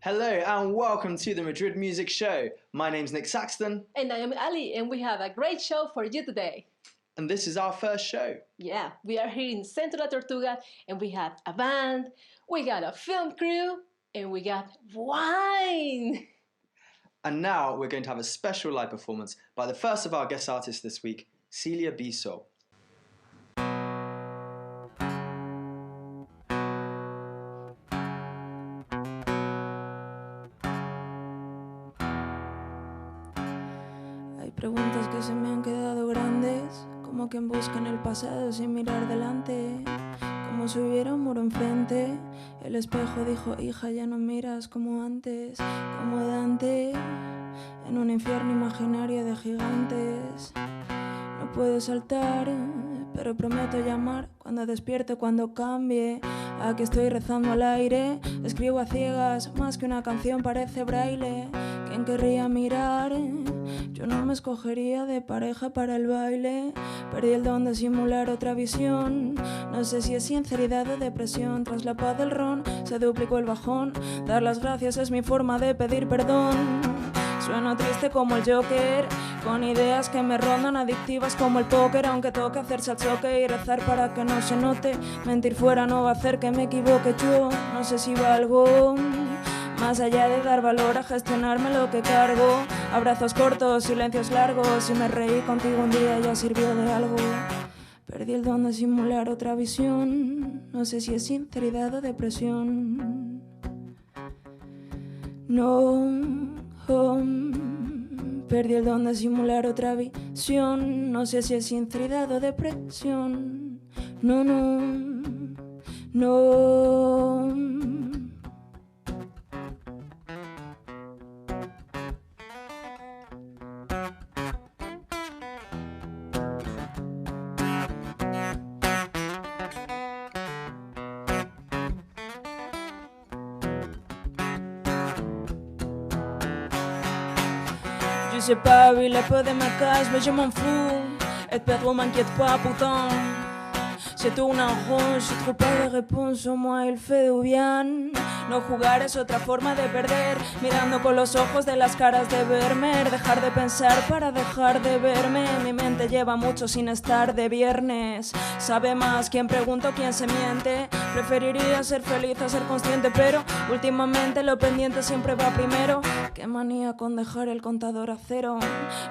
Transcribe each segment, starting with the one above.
Hello and welcome to the Madrid Music Show. My name's Nick Saxton. And I am Ali, and we have a great show for you today. And this is our first show. Yeah, we are here in Centro La Tortuga, and we have a band, we got a film crew, and we got wine. And now we're going to have a special live performance by the first of our guest artists this week, Celia Bsoul. Hay preguntas que se me han quedado grandes, como quien busca en el pasado sin mirar delante, como si hubiera un muro enfrente. El espejo dijo: hija, ya no miras como antes, como Dante, en un infierno imaginario de gigantes. No puedo saltar, pero prometo llamar cuando despierte, cuando cambie. Aquí estoy rezando al aire, escribo a ciegas, más que una canción parece braille. ¿Quién querría mirar? Yo no me escogería de pareja para el baile. Perdí el don de simular otra visión. No sé si es sinceridad o depresión. Tras la paz del ron se duplicó el bajón. Dar las gracias es mi forma de pedir perdón. Sueno triste como el Joker, con ideas que me rondan, adictivas como el póker. Aunque toque hacerse al choque y rezar para que no se note. Mentir fuera no va a hacer que me equivoque. Yo no sé si valgo más allá de dar valor a gestionarme lo que cargo. Abrazos cortos, silencios largos. Si me reí contigo un día ya sirvió de algo. Perdí el don de simular otra visión. No sé si es sinceridad o depresión. No, perdí el don de simular otra visión. No sé si es sinceridad o depresión. No. Je sais pas, oui, la peau de ma cage, mais je m'en fous. Et perdre m'inquiète pas, pourtant. Se tourne en rond, je trouve pas de réponse, au moins il fait du bien. No jugar es otra forma de perder, mirando con los ojos de las caras de verme. Dejar de pensar para dejar de verme. Mi mente lleva mucho sin estar de viernes. Sabe más quién pregunta o quién se miente. Preferiría ser feliz a ser consciente, pero últimamente lo pendiente siempre va primero. Qué manía con dejar el contador a cero.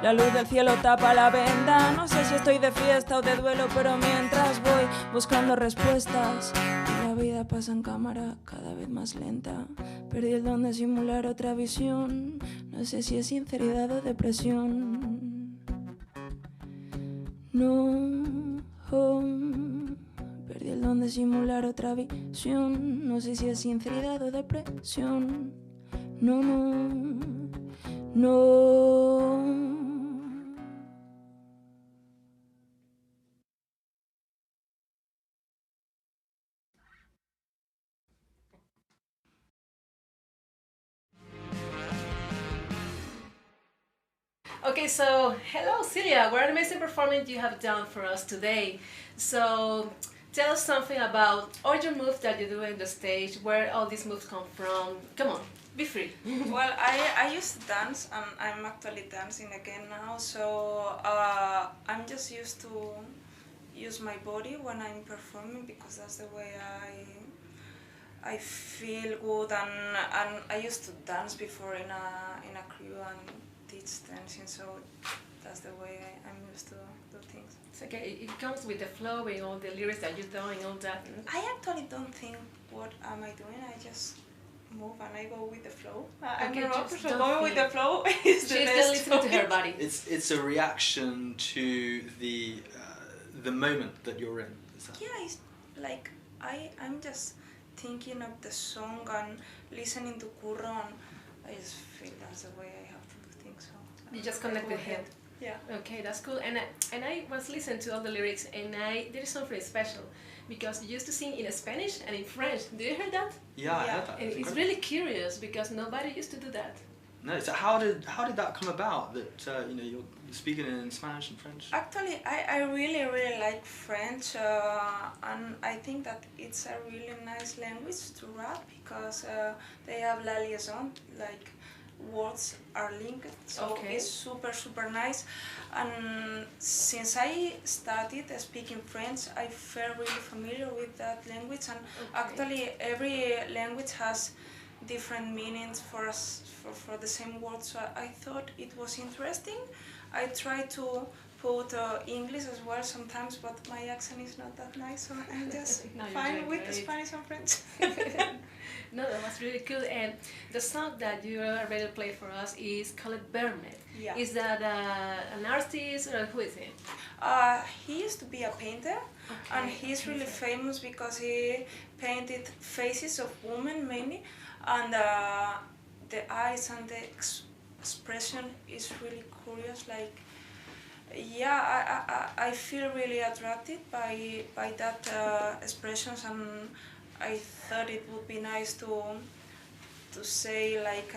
La luz del cielo tapa la venda. No sé si estoy de fiesta o de duelo, pero mientras voy buscando respuestas, y la vida pasa en cámara cada vez más lenta. Perdí el don de simular otra visión. No sé si es sinceridad o depresión. No, perdí el don de simular otra visión. No sé si es sinceridad o depresión. No. Okay, so hello Celia, what an amazing performance you have done for us today. So tell us something about all your moves that you do in the stage, where all these moves come from. Come on, be free. Well, I used to dance, and I'm actually dancing again now, so I'm just used to use my body when I'm performing, because that's the way I feel good, and I used to dance before in a crew and teach dancing, so that's the way I'm used to do things. It's okay, it comes with the flow and all the lyrics that you're doing, all that. I actually don't think what am I doing, I just move and I go with the flow. I'm Okay, a rocker, just so don't going with feel. the flow is the She's best. still listening to her body. It's a reaction to the moment that you're in. Is that? Yeah, it's like I'm just thinking of the song and listening to Curro, and I just feel that's the way I have to do things. So You just connect with him. Yeah. Okay, that's cool. And I was listening to all the lyrics, and there is something special, because you used to sing in Spanish and in French. Did you hear that? Yeah, I heard that. And it's really curious, because nobody used to do that. No, so how did that come about? That you're speaking in Spanish and French. Actually, I really like French, and I think that it's a really nice language to rap because they have la liaison, like words are linked, so Okay. it's super nice. And since I started speaking French, I felt really familiar with that language, and actually every language has different meanings for us for the same word, so I thought it was interesting. I try to put English as well sometimes, but my accent is not that nice, so I'm just No, you're fine doing with great. Spanish and French. No, that was really cool. And the song that you are ready to play for us is called Vermeer. Yeah. Is that an artist or who is it? He used to be a painter, and he's really famous because he painted faces of women mainly, and the eyes and the expression is really curious. Like, yeah, I feel really attracted by that expressions, and I thought it would be nice to say like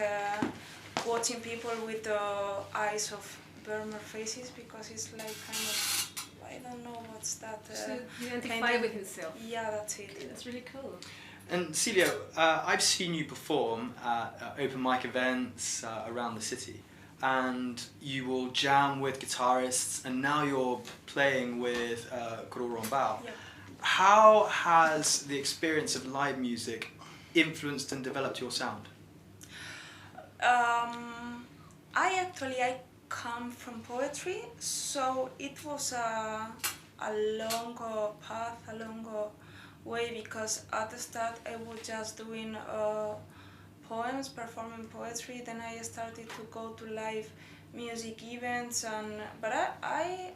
watching people with the eyes of Burma faces, because it's like kind of, I don't know what's that. So you identify painting. with himself. Yeah, that's it. That's really cool. And Celia, I've seen you perform at open mic events around the city, and you will jam with guitarists, and now you're playing with Calvario Bar. Yeah. How has the experience of live music influenced and developed your sound? I come from poetry, so it was a long path, a long way, because at the start I was just doing poems, performing poetry. Then I started to go to live music events, but I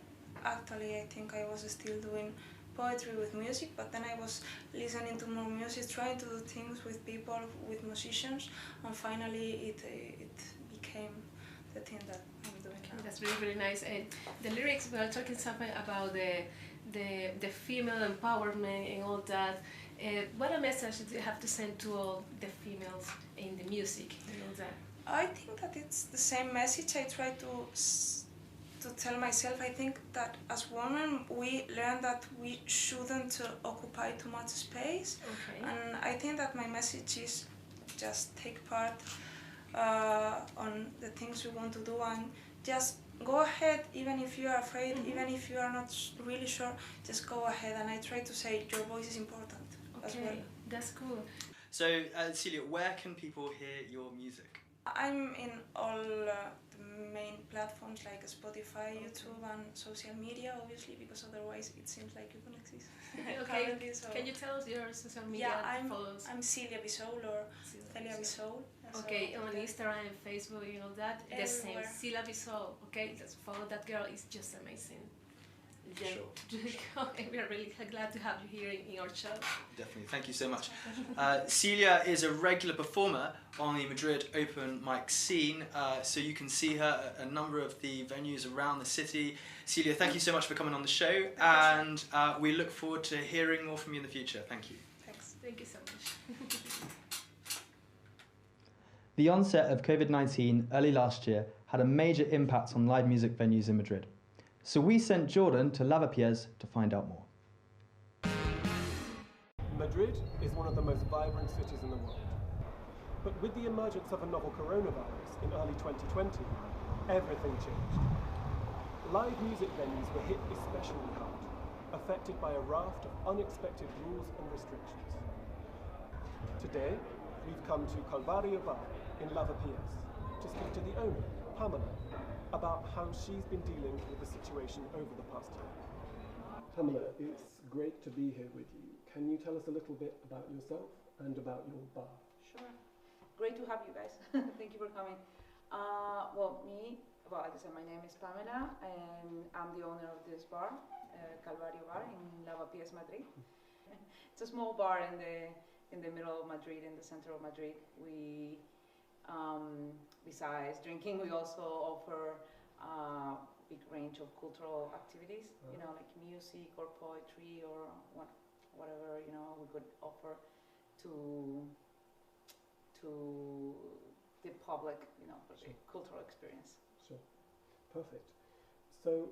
think I was still doing poetry with music, but then I was listening to more music, trying to do things with people, with musicians, and finally it became the thing that I'm doing now. That's really nice. And the lyrics, we are talking something about the female empowerment and all that. What a message do you have to send to all the females in the music and all that? I think that it's the same message I try to tell myself. I think that as women we learn that we shouldn't occupy too much space, and I think that my message is just take part on the things you want to do, and just go ahead, even if you are afraid, even if you are not really sure, just go ahead. And I try to say your voice is important as well. That's cool. So, Celia, where can people hear your music? I'm in all the main platforms like Spotify, YouTube, and social media, obviously, because otherwise it seems like you don't exist. Okay. So can you tell us your social media follows? I'm Celia Bsoul or Celia Bsoul. Okay, on Instagram and Facebook and all that, the same, Celia Bsoul. Okay, just follow that girl. It's just amazing. Yeah. Sure. We are really glad to have you here in our show. Definitely, thank you so much. Celia is a regular performer on the Madrid open mic scene, so you can see her at a number of the venues around the city. Celia, thank you so much for coming on the show, and we look forward to hearing more from you in the future. Thank you. Thanks. Thank you so much. The onset of COVID-19 early last year had a major impact on live music venues in Madrid. So we sent Jordan to Lavapiés to find out more. Madrid is one of the most vibrant cities in the world. But with the emergence of a novel coronavirus in early 2020, everything changed. Live music venues were hit especially hard, affected by a raft of unexpected rules and restrictions. Today, we've come to Calvario Bar in Lavapiés to speak to the owner, Pamela, about how she's been dealing with the situation over the past year. Pamela, it's great to be here with you. Can you tell us a little bit about yourself and about your bar? Sure. Great to have you guys. Thank you for coming. As I said, my name is Pamela, and I'm the owner of this bar, Calvario Bar in Lavapiés, Madrid. It's a small bar in the middle of Madrid, in the center of Madrid. We besides drinking, we also offer a big range of cultural activities, you know, like music or poetry or whatever, you know, we could offer to the public, you know, for the cultural experience. Sure. Perfect. So,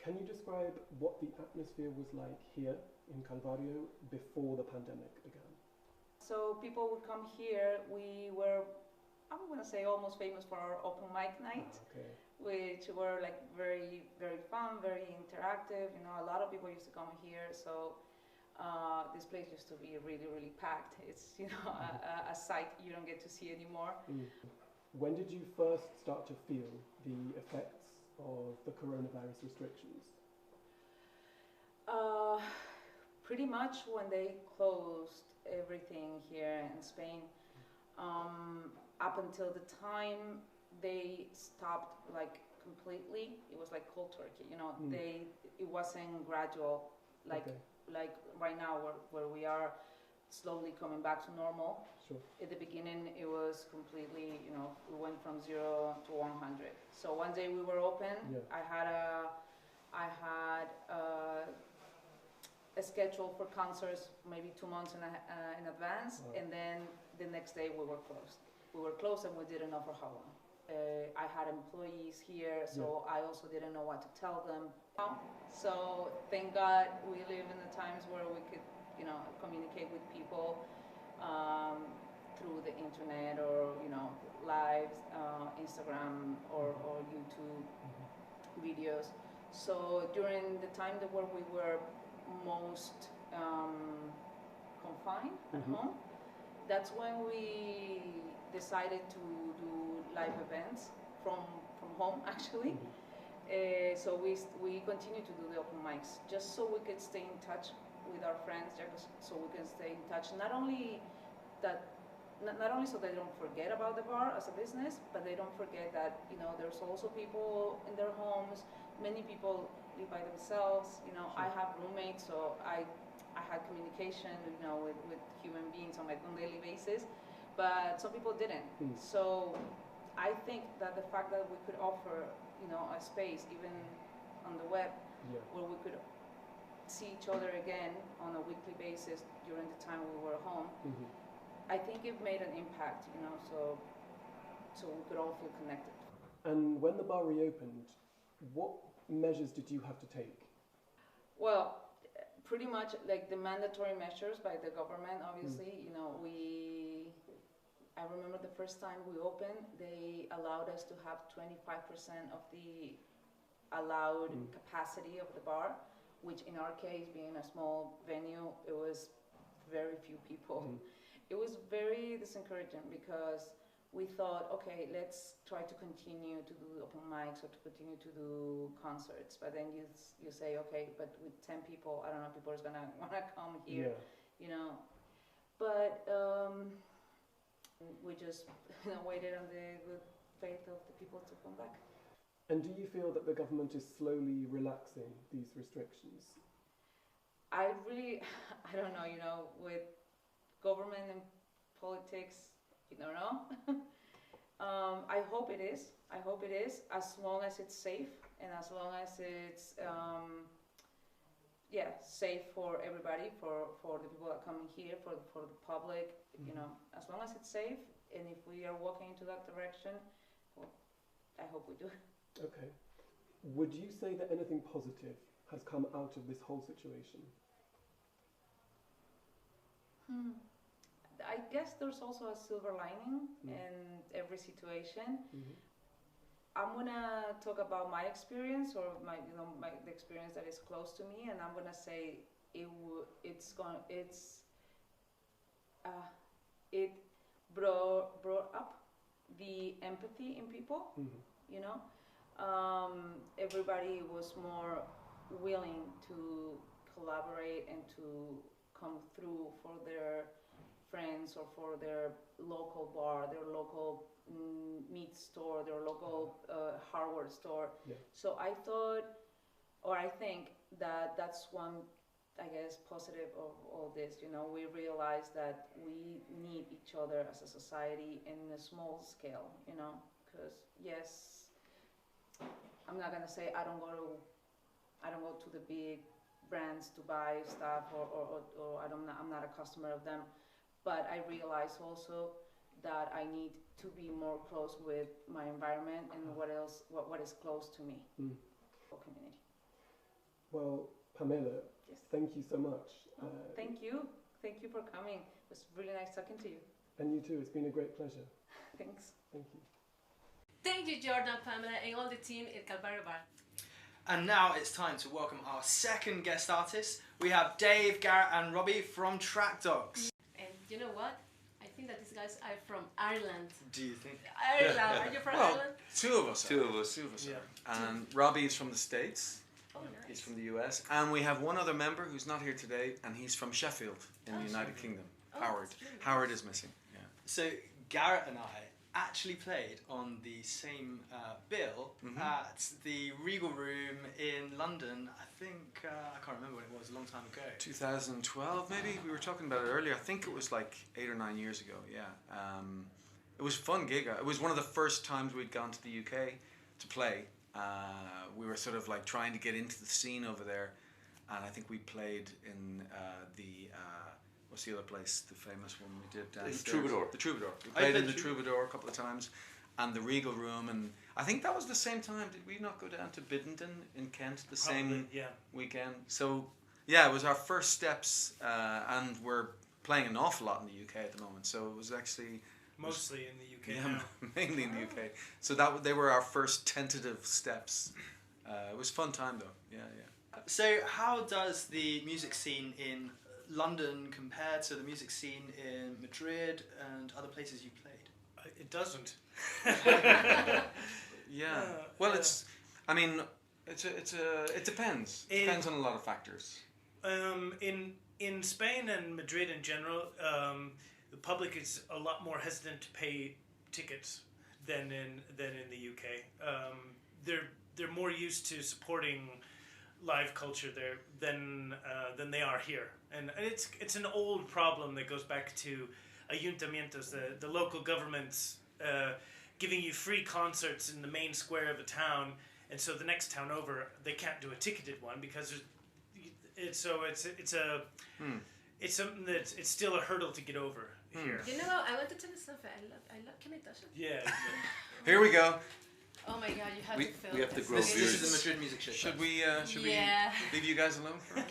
can you describe what the atmosphere was like here in Calvario before the pandemic began? So people would come here. We were, I'm going to say, almost famous for our open mic night, which were like very, very fun, very interactive. You know, a lot of people used to come here. So this place used to be really, really packed. It's, you know, a sight you don't get to see anymore. When did you first start to feel the effects of the coronavirus restrictions? Pretty much when they closed everything here in Spain. Up until the time they stopped like completely, it was like cold turkey. You know, it wasn't gradual like right now where we are slowly coming back to normal. Sure. At the beginning it was completely, you know, we went from 0 to 100. So one day we were open. I had a schedule for concerts maybe 2 months in advance, and then the next day we were closed. We were closed and we didn't know for how long. I had employees here, so I also didn't know what to tell them. So thank God we live in the times where we could, you know, communicate with people through the internet or, you know, lives, Instagram or YouTube videos. So during the time where we were most confined at home, that's when we decided to do live events from home, actually. So we continue to do the open mics just so we could stay in touch with our friends, so we can stay in touch. Not only so they don't forget about the bar as a business, but they don't forget that, you know, there's also people in their homes. Many people live by themselves. You know, I have roommates, so I had communication, you know, with human beings on a daily basis, but some people didn't. So I think that the fact that we could offer, you know, a space even on the web where we could see each other again on a weekly basis during the time we were home, I think it made an impact, you know, so we could all feel connected. And when the bar reopened, what measures did you have to take? Well, pretty much like the mandatory measures by the government, obviously. You know, I remember the first time we opened, they allowed us to have 25% of the allowed capacity of the bar, which in our case, being a small venue, it was very few people. It was very discouraging because we thought, okay, let's try to continue to do open mics or to continue to do concerts. But then you say, okay, but with 10 people, I don't know, people are gonna wanna come here, you know. But we just waited on the good faith of the people to come back. And do you feel that the government is slowly relaxing these restrictions? I don't know, you know, with government and politics, you don't know. I hope it is. I hope it is, as long as it's safe and as long as it's safe for everybody, for the people that come in here, for the public. You know, as long as it's safe, and if we are walking into that direction, well, I hope we do. Okay. Would you say that anything positive has come out of this whole situation? I guess there's also a silver lining in every situation. I'm gonna talk about my experience, or the experience that is close to me, and I'm gonna say it brought up the empathy in people. You know, everybody was more willing to collaborate and to come through for their friends or for their local bar, their local meat store, their local hardware store. So I thought, or I think that that's one, I guess, positive of all this. You know, we realized that we need each other as a society in a small scale, you know, because yes, I'm not gonna say I don't go to the big brands to buy stuff, or I'm not a customer of them, but I realize also that I need to be more close with my environment and what is close to me. Community. Well, Pamela, Yes. thank you so much. Thank you. Thank you for coming. It was really nice talking to you. And you too, it's been a great pleasure. Thanks. Thank you. Thank you, Jordan, Pamela, and all the team at Calvario Bar. And now it's time to welcome our second guest artist. We have Dave, Garrett and Robbie from Track Dogs. And you know what? I think that these guys are from Ireland. Do you think? Ireland, are you from Ireland? Two of us. Yeah. And Robbie's from the States. Oh, nice. He's from the US. And we have one other member who's not here today, and he's from Sheffield in the United Kingdom. Oh, Howard. that's really Howard is missing. Yeah. So Garrett and I actually played on the same bill at the Regal Room in London. I think, I can't remember when it was, a long time ago. 2012, maybe? We were talking about it earlier. I think it was like 8 or 9 years ago, yeah. It was a fun gig. It was one of the first times we'd gone to the UK to play. We were sort of like trying to get into the scene over there, and I think we played in what's the other place, the famous one we did downstairs? The Troubadour. The Troubadour. We played in the Troubadour a couple of times, and the Regal Room, and I think that was the same time. Did we not go down to Biddenden in Kent the same weekend? So yeah, it was our first steps, and we're playing an awful lot in the UK at the moment. So it was actually mostly in the UK. yeah, now. mainly in the UK. So they were our first tentative steps. It was a fun time though. Yeah, yeah. So how does the music scene in London compare to the music scene in Madrid and other places you played? It doesn't. Yeah. Well, it's. I mean, it depends. It depends on a lot of factors. In Spain and Madrid in general, the public is a lot more hesitant to pay tickets than in the UK. They're more used to supporting live culture there than they are here, and it's an old problem that goes back to ayuntamientos, the local governments giving you free concerts in the main square of a town, and so the next town over they can't do a ticketed one because it's something that it's still a hurdle to get over here. You know, I want to tell you something. I love. Can I touch it? Yeah. Here we go. Oh my God, you have We- to film we have to this. grow This beards. is the Madrid music show. Should we Yeah. leave you guys alone? For So,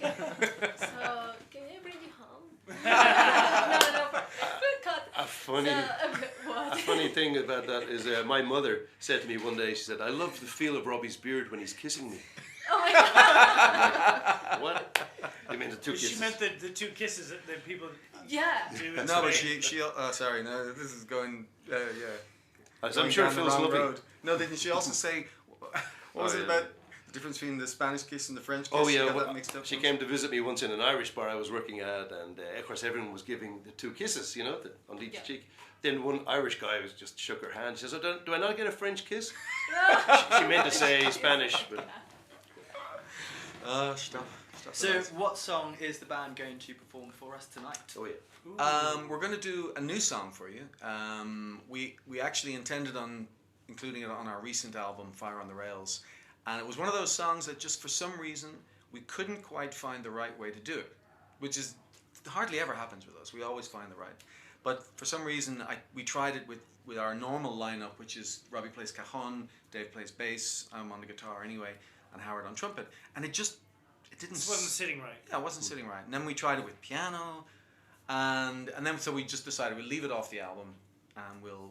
can I bring you home? no, cut. A funny, What? a funny thing about that is my mother said to me one day, she said, "I love the feel of Robbie's beard when he's kissing me." Oh my God. What? You mean the two kisses? She meant the two kisses that people Yeah. do. in no, but Spain. she sorry, no, this is going, yeah. As Going I'm sure down the Phil's wrong lovely. road. No, didn't she also say, what was Oh, it yeah. about the difference between the Spanish kiss and the French kiss? Oh She yeah, got well, that mixed up she once? came to visit me once in an Irish bar I was working at, and of course everyone was giving the two kisses, you know, on each Yeah. cheek. Then one Irish guy was just shook her hand. She says, "Oh, do I not get a French kiss?" No. She meant to say Spanish, but Stop So the noise. what song is the band going to perform for us tonight? oh yeah. We're going to do a new song for you. We actually intended on including it on our recent album, Fire on the Rails, and it was one of those songs that just for some reason we couldn't quite find the right way to do it, which is hardly ever happens with us. We always find the right. But for some reason we tried it with our normal lineup, which is Robbie plays cajon, Dave plays bass, I'm on the guitar anyway, and Howard on trumpet, and it didn't. This wasn't sitting right. Yeah, it wasn't sitting right. And then we tried it with piano, and then so we just decided we'll leave it off the album, and we'll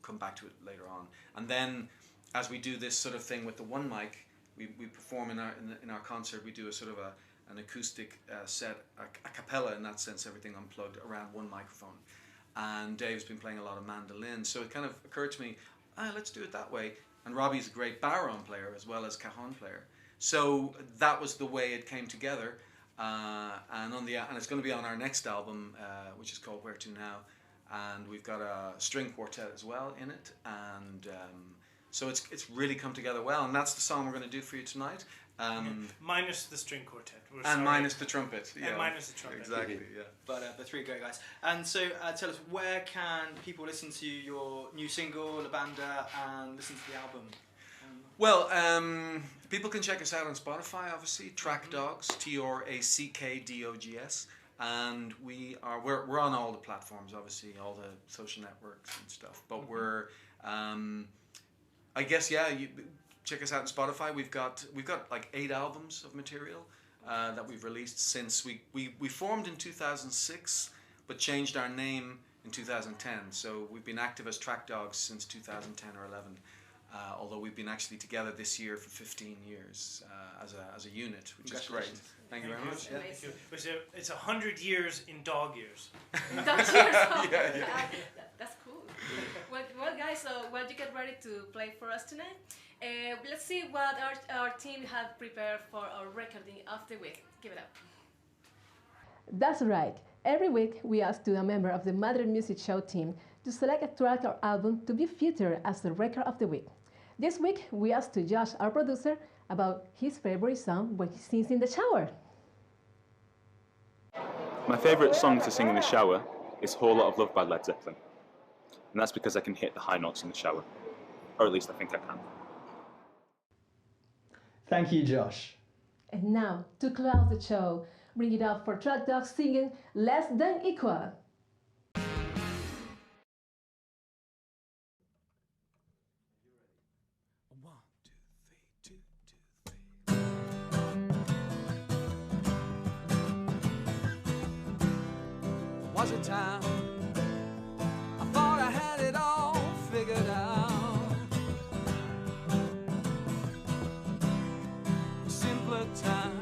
come back to it later on. And then, as we do this sort of thing with the one mic, we perform in our concert. We do a sort of an acoustic set, a cappella in that sense, everything unplugged around one microphone. And Dave's been playing a lot of mandolin, so it kind of occurred to me, let's do it that way. And Robbie's a great baritone player as well as cajon player. So that was the way it came together, and it's going to be on our next album, which is called Where To Now, and we've got a string quartet as well in it, and so it's really come together well, and that's the song we're going to do for you tonight. Minus the string quartet. We're And sorry. minus the trumpet. And minus the trumpet. Exactly, yeah. But the three great guys. And so tell us, where can people listen to your new single, La Banda, and listen to the album? Well, people can check us out on Spotify, obviously, Track Dogs, TRACKDOGS. and we're on all the platforms, obviously, all the social networks and stuff. But we're, I guess, yeah. You check us out on Spotify. We've got like 8 albums of material that we've released since we formed in 2006, but changed our name in 2010. So we've been active as Track Dogs since 2010 or 11. Although we've been actually together this year for 15 years as a unit, which is great. Thank you very much. Yeah. It's 100 years in dog years. Dog years. Yeah. That's cool. Well, guys, so you get ready to play for us tonight. Let's see what our team have prepared for our recording of the week. Give it up. That's right. Every week we ask a member of the Madrid Music Show team to select a track or album to be featured as the record of the week. This week we asked to Josh, our producer, about his favorite song when he sings in the shower. My favourite song to sing in the shower is Whole Lot of Love by Led Zeppelin. And that's because I can hit the high notes in the shower. Or at least I think I can. Thank you, Josh. And now, to close the show, bring it up for Track Dogs singing Less Than Equal. Was a time I thought I had it all figured out. A simpler time,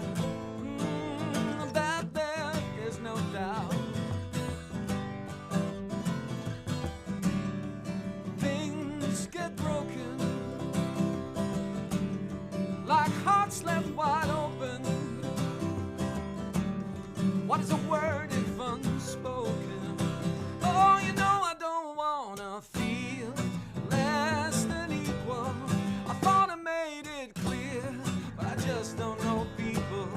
that there is no doubt. Things get broken like hearts left wide open. What is a word if unspoken? Oh, you know I don't wanna feel less than equal. I thought I made it clear, but I just don't know people.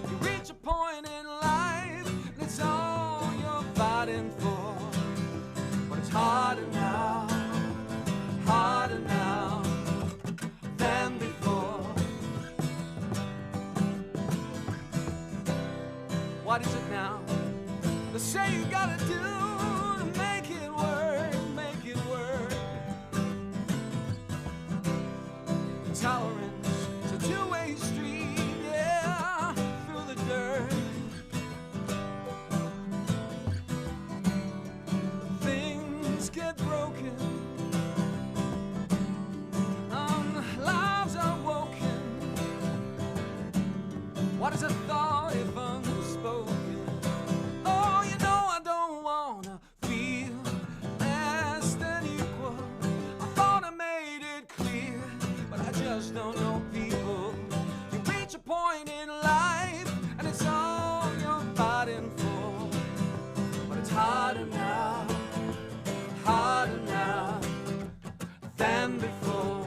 You reach a point in life, and it's all you're fighting for. But it's harder now than before. What is it now? They say you gotta do to make it work, make it work. Tolerance is a two-way street, yeah, through the dirt. Things get broken, lives are woken. What is a thought if unspoken? Oh, you know I don't wanna feel less than equal. I thought I made it clear, but I just don't know people. You reach a point in life, and it's all you're fighting for. But it's harder now than before.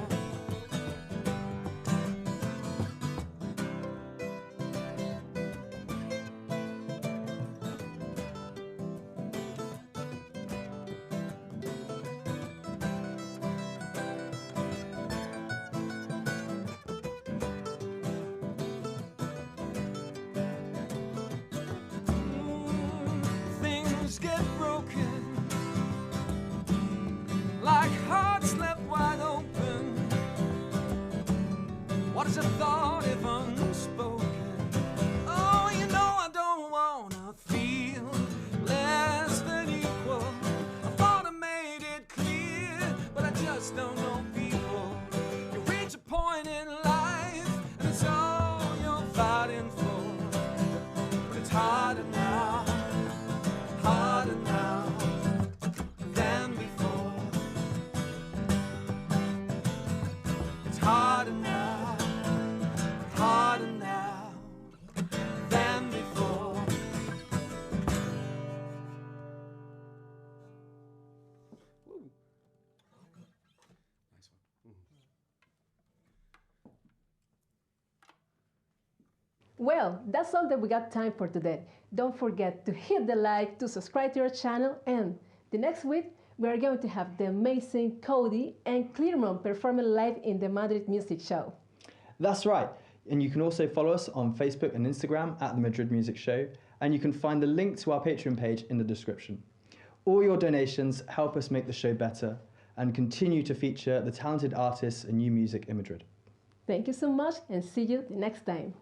Things get broken like hearts left wide open. What is a thought if unspoken? Oh, you know I don't wanna feel less than equal. I thought I made it clear, but I just don't know people. You reach a point in life, and it's all you're fighting for. But it's harder now than before. It's harder now than before. Woo. Nice one. Well, that's all that we got time for today. Don't forget to hit the like, to subscribe to our channel, and the next week we are going to have the amazing Cody and Clearmont performing live in the Madrid Music Show. That's right. And you can also follow us on Facebook and Instagram at The Madrid Music Show. and you can find the link to our Patreon page in the description. All your donations help us make the show better and continue to feature the talented artists and new music in Madrid. Thank you so much and see you the next time.